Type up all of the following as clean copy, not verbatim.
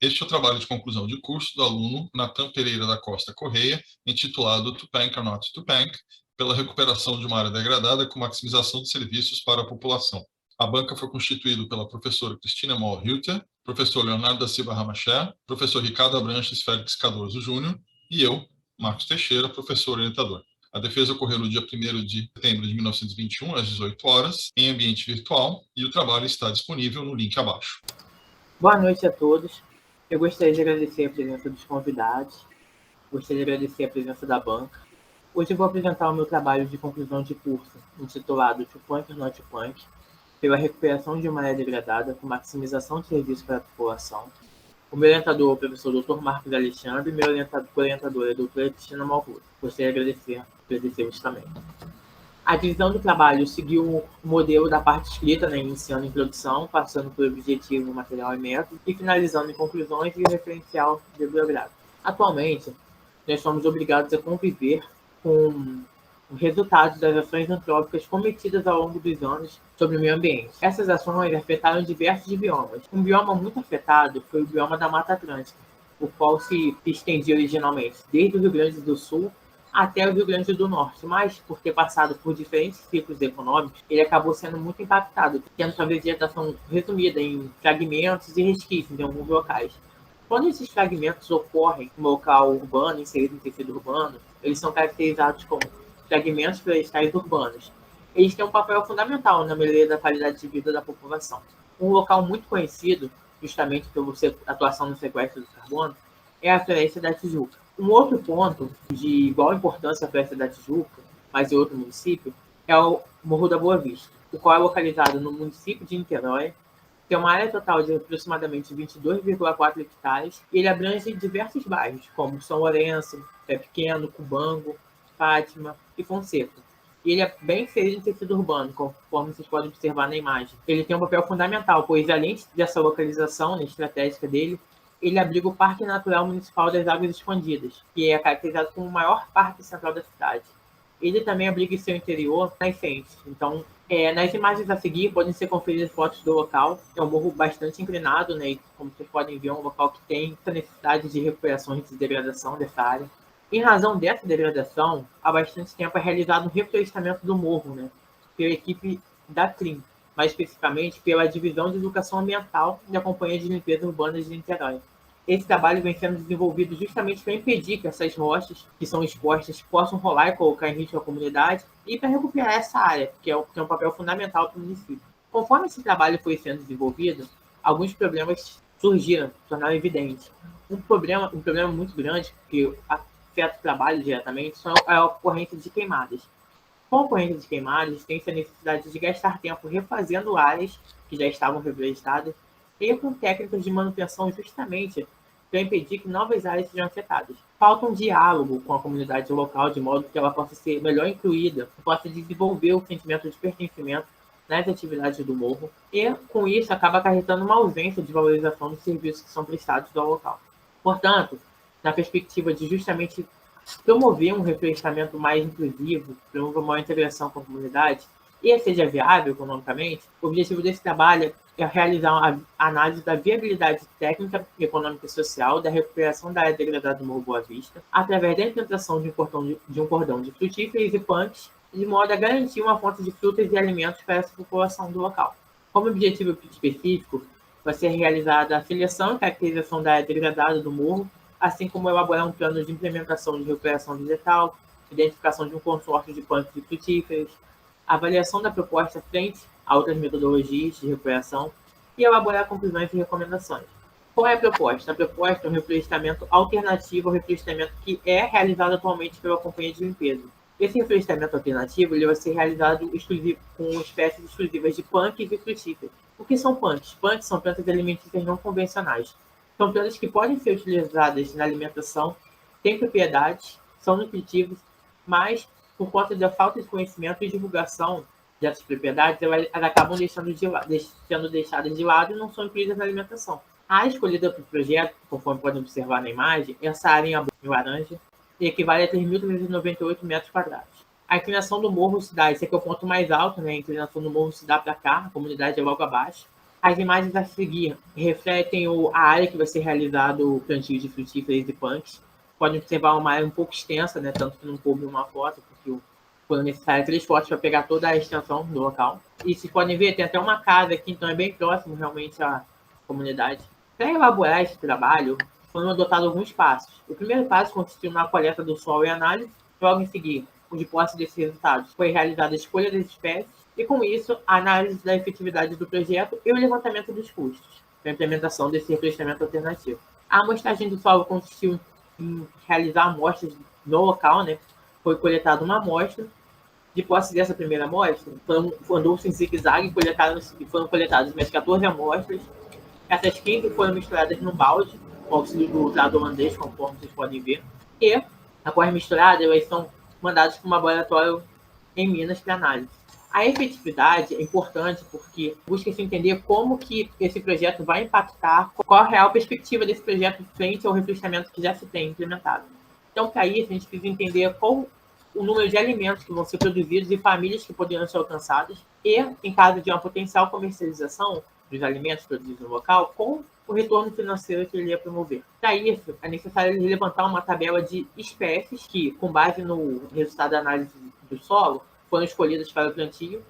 Este é o trabalho de conclusão de curso do aluno Natan Pereira da Costa Correia, intitulado Tupank or Not Tupank, pela recuperação de uma área degradada com maximização de serviços para a população. A banca foi constituída pela professora Cristina Moll-Hilter, professor Leonardo da Silva Ramacher, professor Ricardo Abranches Félix Cardoso Júnior e eu, Marcos Teixeira, professor orientador. A defesa ocorreu no dia 1º de setembro de 1921, às 18 horas, em ambiente virtual, e o trabalho está disponível no link abaixo. Boa noite a todos. Eu gostaria de agradecer a presença dos convidados, gostaria de agradecer a presença da banca. Hoje eu vou apresentar o meu trabalho de conclusão de curso, intitulado Tupank or Not Tupank, pela recuperação de uma área degradada com maximização de serviços para a população. O meu orientador é o professor Dr. Marcos Alexandre e meu orientador é a doutora Cristina Malvura. Gostaria de agradecê-los também. A divisão do trabalho seguiu o modelo da parte escrita, iniciando em introdução, passando por objetivo, material e método, e finalizando em conclusões e referencial bibliográfico. Atualmente, nós somos obrigados a conviver com os resultados das ações antrópicas cometidas ao longo dos anos sobre o meio ambiente. Essas ações afetaram diversos biomas. Um bioma muito afetado foi o bioma da Mata Atlântica, o qual se estendia originalmente desde o Rio Grande do Sul até o Rio Grande do Norte, mas por ter passado por diferentes ciclos econômicos, ele acabou sendo muito impactado, tendo sua vegetação resumida em fragmentos e resquícios em alguns locais. Quando esses fragmentos ocorrem em um local urbano, inserido em tecido urbano, eles são caracterizados como fragmentos florestais urbanos. Eles têm um papel fundamental na melhoria da qualidade de vida da população. Um local muito conhecido, justamente pela atuação no sequestro do carbono, é a Floresta da Tijuca. Um outro ponto de igual importância à Floresta da Tijuca, mas em outro município, é o Morro da Boa Vista, o qual é localizado no município de Niterói, tem uma área total de aproximadamente 22,4 hectares e ele abrange diversos bairros, como São Lourenço, Pé Pequeno, Cubango, Fátima e Fonseca. E ele é bem inserido em tecido urbano, conforme vocês podem observar na imagem. Ele tem um papel fundamental, pois além dessa localização estratégica dele, ele abriga o Parque Natural Municipal das Águas Escondidas, que é caracterizado como o maior parque central da cidade. Ele também abriga em seu interior nascentes. Então, nas imagens a seguir podem ser conferidas fotos do local. É um morro bastante inclinado, e como vocês podem ver, é um local que tem necessidade de recuperação e de degradação dessa área. Em razão dessa degradação, há bastante tempo é realizado um reflorestamento do morro, pela equipe da TRIM, mais especificamente pela Divisão de Educação Ambiental da Companhia de Limpeza Urbana de Niterói. Esse trabalho vem sendo desenvolvido justamente para impedir que essas rochas que são expostas possam rolar e colocar em risco a comunidade e para recuperar essa área, que é um papel fundamental para o município. Conforme esse trabalho foi sendo desenvolvido, alguns problemas surgiram, tornaram evidentes. Um problema muito grande que afeta o trabalho diretamente é a ocorrência de queimadas. Com a ocorrência de queimadas, tem-se a necessidade de gastar tempo refazendo áreas que já estavam reflorestadas e com técnicas de manutenção justamente para impedir que novas áreas sejam afetadas. Falta um diálogo com a comunidade local de modo que ela possa ser melhor incluída, possa desenvolver o sentimento de pertencimento nas atividades do morro e, com isso, acaba acarretando uma ausência de valorização dos serviços que são prestados ao local. Portanto, na perspectiva de justamente promover um reflorestamento mais inclusivo, promover uma integração com a comunidade e seja viável economicamente, o objetivo desse trabalho é realizar uma análise da viabilidade técnica, econômica e social da recuperação da área degradada do Morro Boa Vista, através da implantação de um cordão de frutíferos e punks, de modo a garantir uma fonte de frutas e alimentos para essa população do local. Como objetivo específico, vai ser realizada a seleção e caracterização da área degradada do morro, assim como elaborar um plano de implementação de recuperação vegetal, identificação de um consórcio de punks e frutíferos, avaliação da proposta frente a outras metodologias de recuperação e elaborar conclusões e recomendações. Qual é a proposta? A proposta é um reflorestamento alternativo ao reflorestamento que é realizado atualmente pela companhia de limpeza. Esse reflorestamento alternativo ele vai ser realizado com espécies exclusivas de punks e frutíferos. O que são punks? Punks são plantas alimentícias não convencionais. São plantas que podem ser utilizadas na alimentação, têm propriedades, são nutritivas, mas por conta da falta de conhecimento e divulgação dessas propriedades, elas acabam sendo deixadas de lado e não são incluídas na alimentação. A área escolhida para o projeto, conforme podem observar na imagem, essa área em laranja e equivale a 3.398 metros quadrados. A inclinação do morro se dá, esse aqui é o ponto mais alto, a inclinação do morro se dá para cá, a comunidade é logo abaixo. As imagens a seguir refletem a área que vai ser realizado o plantio de frutíferas e punks. Pode observar uma área um pouco extensa, né, tanto que não coube uma foto, porque foram necessárias 3 fotos para pegar toda a extensão do local. E vocês podem ver, tem até uma casa aqui, então é bem próximo realmente à comunidade. Para elaborar esse trabalho, foram adotados alguns passos. O primeiro passo consistiu na coleta do solo e análise. Logo em seguida, de posse desses resultados, foi realizada a escolha das espécies e, com isso, a análise da efetividade do projeto e o levantamento dos custos para a implementação desse reflorestamento alternativo. A amostragem do solo consistiu em realizar amostras no local, né? Foi coletada uma amostra. De posse dessa primeira amostra, andou-se em zigue-zague e foram coletadas mais 14 amostras. Essas 15 foram misturadas num balde, com auxílio do usado holandês, conforme vocês podem ver. E, após misturadas, elas são mandadas para um laboratório em Minas para análise. A efetividade é importante porque busca-se entender como que esse projeto vai impactar, qual a real perspectiva desse projeto frente ao reflorestamento que já se tem implementado. Então, para isso, a gente precisa entender qual o número de alimentos que vão ser produzidos e famílias que poderão ser alcançadas e, em caso de uma potencial comercialização dos alimentos produzidos no local, com o retorno financeiro que ele ia promover. Para isso, é necessário levantar uma tabela de espécies que, com base no resultado da análise do solo, foram escolhidas para o plantio,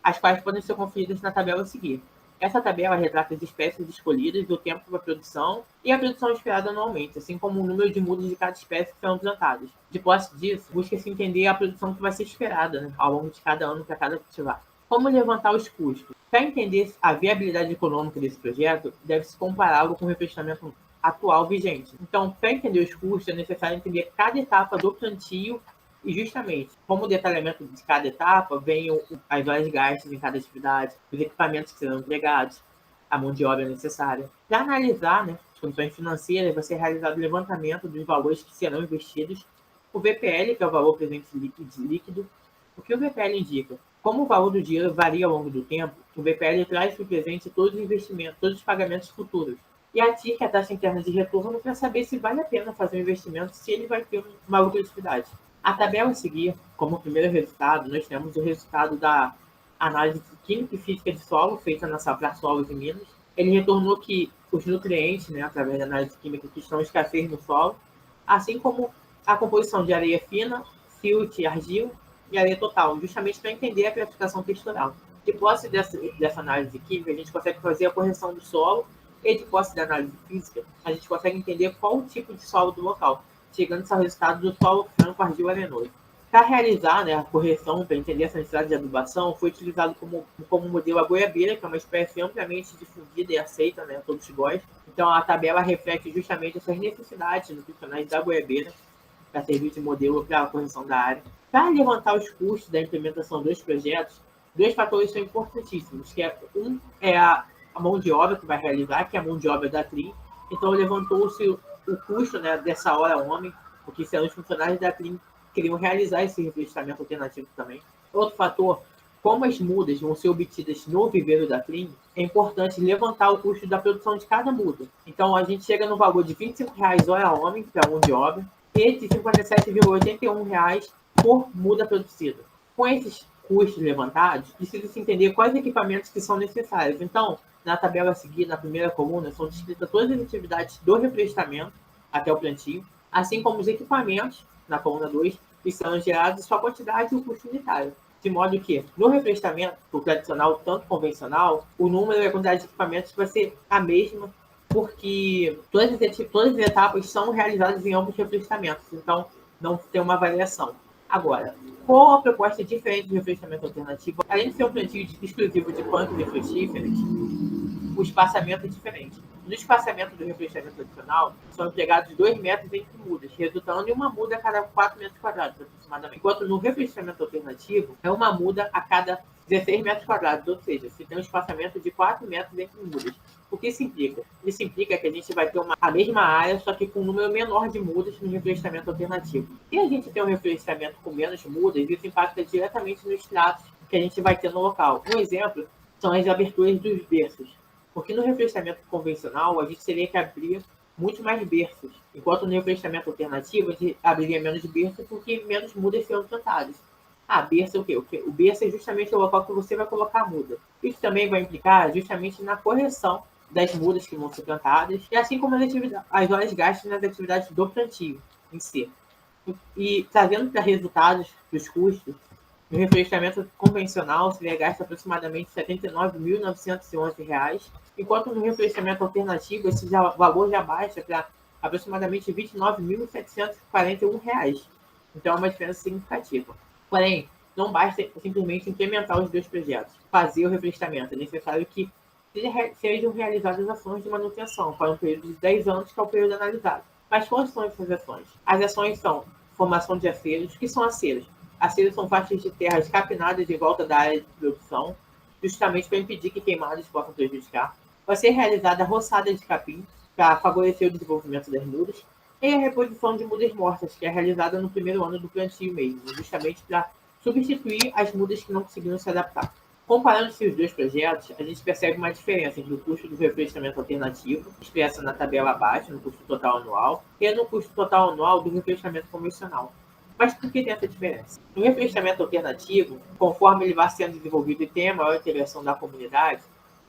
as quais podem ser conferidas na tabela a seguir. Essa tabela retrata as espécies escolhidas, o tempo para a produção e a produção esperada anualmente, assim como o número de mudas de cada espécie que serão plantadas. De posse disso, busca-se entender a produção que vai ser esperada, né, ao longo de cada ano para cada cultivar. Como levantar os custos? Para entender a viabilidade econômica desse projeto, deve-se compará-lo com o reflorestamento atual vigente. Então, para entender os custos, é necessário entender cada etapa do plantio e, justamente, como o detalhamento de cada etapa, vem as horas gastas em cada atividade, os equipamentos que serão empregados, a mão de obra necessária. Para analisar, né, as condições financeiras, vai ser realizado o levantamento dos valores que serão investidos, o VPL, que é o valor presente líquido. O que o VPL indica? Como o valor do dinheiro varia ao longo do tempo, o VPL traz para o presente todos os investimentos, todos os pagamentos futuros. E a TIR, que é a taxa interna de retorno, para saber se vale a pena fazer um investimento, se ele vai ter uma lucratividade. A tabela a seguir, como primeiro resultado, nós temos o resultado da análise química e física de solo, feita na Safra Solos em Minas. Ele retornou que os nutrientes, né, através da análise química, que estão escassez no solo, assim como a composição de areia fina, silt, argila e areia total, justamente para entender a classificação textural. De posse dessa análise química, a gente consegue fazer a correção do solo, e de posse da análise física, a gente consegue entender qual o tipo de solo do local, chegando ao resultado do solo franco argil arenoso. Para realizar, né, a correção, para entender essa necessidade de adubação, foi utilizado como modelo a goiabeira, que é uma espécie amplamente difundida e aceita, né, a todos gostam. Então, a tabela reflete justamente essas necessidades nutricionais da goiabeira para servir de modelo para a correção da área. Para levantar os custos da implementação dos projetos, 2 fatores são importantíssimos, que é a mão de obra que vai realizar, que é a mão de obra da TRIM. Então, levantou-se o custo, né, dessa hora homem, porque serão os funcionários da TRIM que queriam realizar esse reflorestamento alternativo também. Outro fator, como as mudas vão ser obtidas no viveiro da TRIM, é importante levantar o custo da produção de cada muda. Então, a gente chega no valor de R$ 25,00 hora homem para a mão de obra e de R$ 57,81 por muda produzida. Com esses custos levantados, precisa-se entender quais equipamentos que são necessários. Então, na tabela a seguir, na primeira coluna, são descritas todas as atividades do reflorestamento até o plantio, assim como os equipamentos, na coluna 2, que são gerados, sua quantidade e o custo unitário. De modo que, no reflorestamento, o tradicional tanto convencional, o número e a quantidade de equipamentos vai ser a mesma, porque todas as etapas são realizadas em ambos reflorestamentos, então não tem uma variação. Agora, qual a proposta diferente do reflorestamento alternativo? Além de ser um plantio exclusivo de plantas e frutíferas, o espaçamento é diferente. No espaçamento do reflorestamento tradicional, são empregados 2 metros entre mudas, resultando em uma muda a cada 4 metros quadrados, aproximadamente. Enquanto no reflorestamento alternativo, é uma muda a cada 16 metros quadrados, ou seja, se tem um espaçamento de 4 metros entre mudas. O que isso implica? Isso implica que a gente vai ter a mesma área, só que com um número menor de mudas no reflorestamento alternativo. Se a gente tem um reflorestamento com menos mudas, isso impacta diretamente nos tratos que a gente vai ter no local. Um exemplo são as aberturas dos berços. Porque no reflorestamento convencional, a gente teria que abrir muito mais berços, enquanto no reflorestamento alternativo, a gente abriria menos berços porque menos mudas serão plantadas. Berço é o quê? O berço é justamente o local que você vai colocar a muda. Isso também vai implicar justamente na correção das mudas que vão ser plantadas, e assim como as horas gastas nas atividades do plantio em si. E trazendo para resultados dos custos, no reflorestamento convencional seria gasto aproximadamente R$ 79.911, enquanto no reflorestamento alternativo esse valor já baixa para aproximadamente R$ 29.741. Então é uma diferença significativa. Porém, não basta simplesmente implementar os dois projetos. Fazer o reflorestamento é necessário que sejam realizadas ações de manutenção para um período de 10 anos, que é o período analisado. Mas quais são essas ações? As ações são formação de aceros. O que são aceros? Aceros são faixas de terras capinadas em volta da área de produção, justamente para impedir que queimadas possam prejudicar. Vai ser realizada a roçada de capim para favorecer o desenvolvimento das mudas, e a reposição de mudas mortas, que é realizada no primeiro ano do plantio mesmo, justamente para substituir as mudas que não conseguiram se adaptar. Comparando esses dois projetos, a gente percebe uma diferença entre o custo do reflorestamento alternativo, expressa na tabela abaixo, no custo total anual, e no custo total anual do reflorestamento convencional. Mas por que tem essa diferença? No reflorestamento alternativo, conforme ele vai sendo desenvolvido e tem a maior interação da comunidade,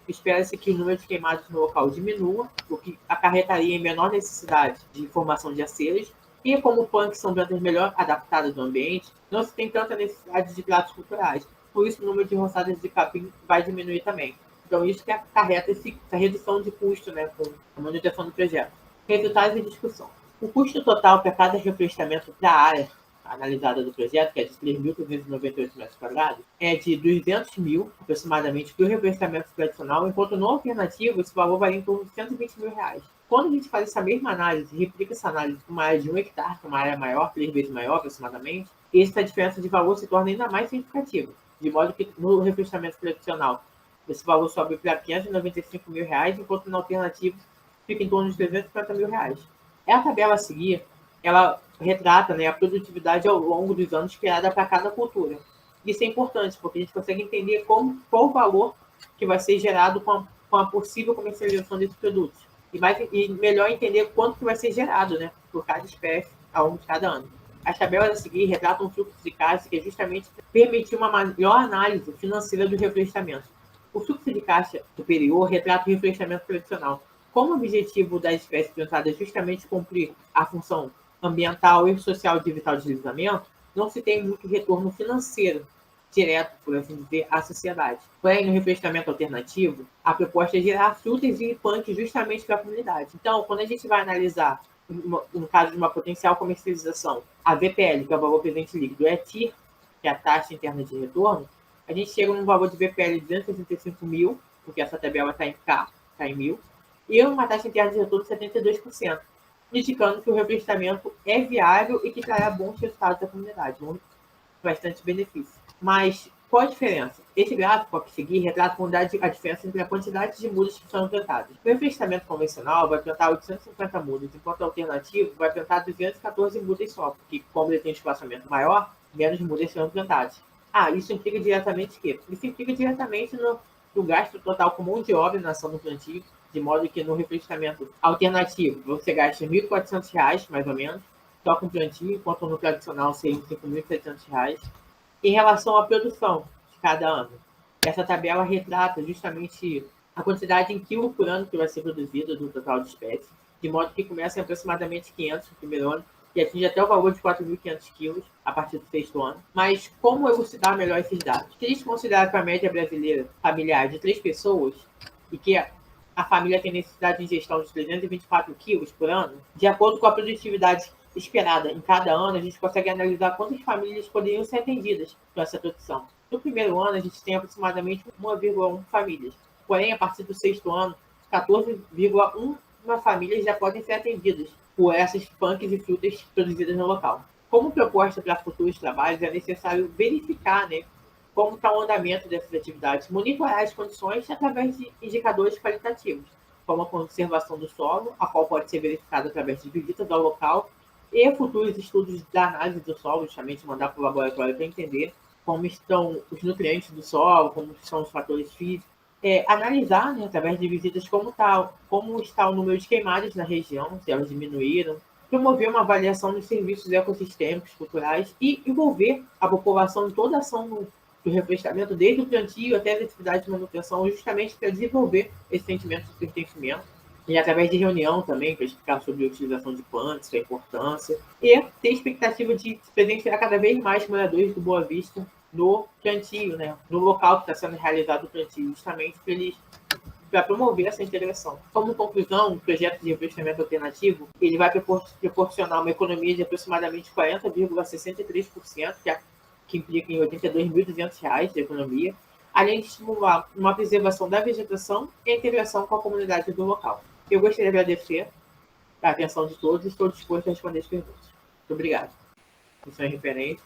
espera-se que o número de queimados no local diminua, o que acarretaria em menor necessidade de formação de aceros, e como punks são plantas melhor adaptadas ao ambiente, não se tem tanta necessidade de pratos culturais. Por isso, o número de roçadas de capim vai diminuir também. Então, isso que acarreta essa redução de custo, né, com a manutenção do projeto. Resultados e discussão. O custo total para cada reflorestamento da área analisada do projeto, que é de 3.398 metros quadrados, é de 200 mil, aproximadamente, para o reflorestamento tradicional, enquanto no alternativo esse valor varia em torno de 120 mil reais. Quando a gente faz essa mesma análise, replica essa análise com uma área de 1 hectare, que é uma área maior, 3 vezes maior aproximadamente, essa diferença de valor se torna ainda mais significativa, de modo que no reflorestamento tradicional esse valor sobe para 595 mil reais, enquanto no alternativo fica em torno de 350 mil reais. A tabela a seguir, ela retrata, né, a produtividade ao longo dos anos criada para cada cultura. Isso é importante, porque a gente consegue entender qual o valor que vai ser gerado com a possível comercialização desses produtos. E melhor entender quanto que vai ser gerado, né, por cada espécie ao longo de cada ano. As tabelas a seguir retratam um fluxo de caixa que é justamente permitir uma melhor análise financeira do reflorestamento. O fluxo de caixa superior retrata o reflorestamento tradicional. Como o objetivo das espécies plantadas é justamente cumprir a função ambiental e social de vitalizamento, não se tem muito retorno financeiro direto, por assim dizer, à sociedade. Porém, no reflorestamento alternativo, a proposta é gerar frutas e punks justamente para a comunidade. Então, quando a gente vai analisar, no caso de uma potencial comercialização, a VPL, que é o valor presente líquido, é TIR, que é a taxa interna de retorno, a gente chega num valor de VPL de 265 mil, porque essa tabela está em K, está em 1.000, e uma taxa interna de retorno de 72%, indicando que o reflorestamento é viável e que trará bons resultados à comunidade, bastante benefício. Mas qual a diferença? Esse gráfico a seguir retrata a diferença entre a quantidade de mudas que são plantadas. O reflorestamento convencional vai plantar 850 mudas, enquanto o alternativo vai plantar 214 mudas só, porque como ele tem um espaçamento maior, menos mudas serão plantadas. Isso implica diretamente o quê? Isso implica diretamente no gasto total com mão de obra na ação do plantio, de modo que no reflorestamento alternativo você gasta R$ 1.400, mais ou menos, só com plantio, enquanto no tradicional seria R$ 5.700. Em relação à produção de cada ano, essa tabela retrata justamente a quantidade em quilo por ano que vai ser produzida do total de espécies, de modo que começa em aproximadamente 500 no primeiro ano e atinge até o valor de 4.500 quilos a partir do sexto ano. Mas como elucidar melhor esses dados? Se a gente considerar que a média brasileira familiar é de 3 pessoas e que a família tem necessidade de ingestão de 324 quilos por ano, de acordo com a produtividade esperada em cada ano, a gente consegue analisar quantas famílias poderiam ser atendidas com essa produção. No primeiro ano, a gente tem aproximadamente 1,1 famílias. Porém, a partir do sexto ano, 14,1 famílias já podem ser atendidas por essas punks e frutas produzidas no local. Como proposta para futuros trabalhos, é necessário verificar, né, como está o andamento dessas atividades, monitorar as condições através de indicadores qualitativos, como a conservação do solo, a qual pode ser verificada através de visitas ao local, e futuros estudos da análise do solo, justamente mandar para o laboratório para entender como estão os nutrientes do solo, como são os fatores físicos, analisar, né, através de visitas como está o número de queimadas na região, se elas diminuíram, promover uma avaliação dos serviços ecossistêmicos culturais e envolver a população em toda a ação do reflorestamento, desde o plantio até as atividades de manutenção, justamente para desenvolver esse sentimento de pertencimento. E através de reunião também, para explicar sobre a utilização de plantas, a importância, e ter expectativa de presenciar cada vez mais moradores do Boa Vista no plantio, né? No local que está sendo realizado o plantio, justamente para promover essa integração. Como conclusão, o projeto de reflorestamento alternativo ele vai proporcionar uma economia de aproximadamente 40,63%, que implica em R$ 82.200 de economia, além de estimular uma preservação da vegetação e a integração com a comunidade do local. Eu gostaria de agradecer a atenção de todos e estou disposto a responder as perguntas. Muito obrigado. Isso é referente.